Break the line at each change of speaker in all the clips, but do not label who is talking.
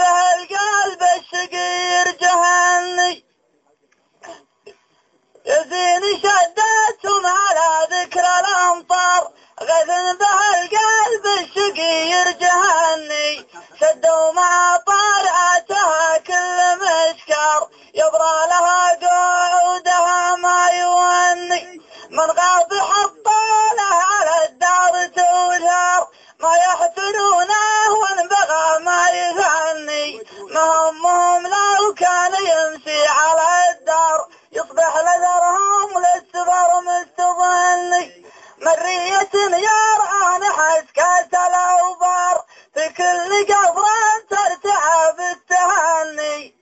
به القلب الشقير جهني يزين شدتهم على ذكر الأمطار غث به القلب الشقير جهني شدوا مع طارعتها كل مشكر يبرى لها قعودها ما يوني من غاب حطاله على الدار توجر ما يحسنونه وان بغى ما يثني ما همهم لو كان يمشي على الدار يصبح لذرهم للسفر مستظني مرية يرعى نحس كاس الأوبار في كل قبر ترتعى بالتهني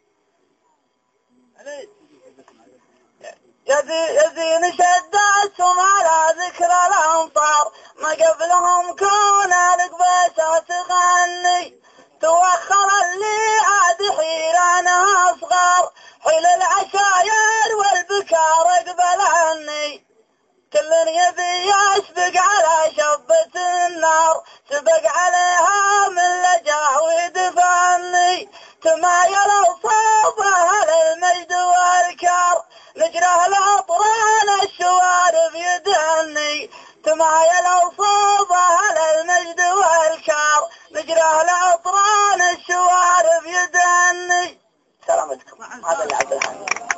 يزين شدتهم على ذكر الأمطار ما قبلهم كون القبيسة تغني توخر اللي عاد حيرانها صغار حيل العشاير والبكار قبلني كل يبي يسبق على شبة النار سبق عليها من لجاه ودفني تمايل صوبها للمجد والكار نجره الأطران الشوارب يدهني تمايل صوبها للمجد والكار نجره الأطران الشوارب يدهني. سلامتكم. هذا اللي عبد الحميد.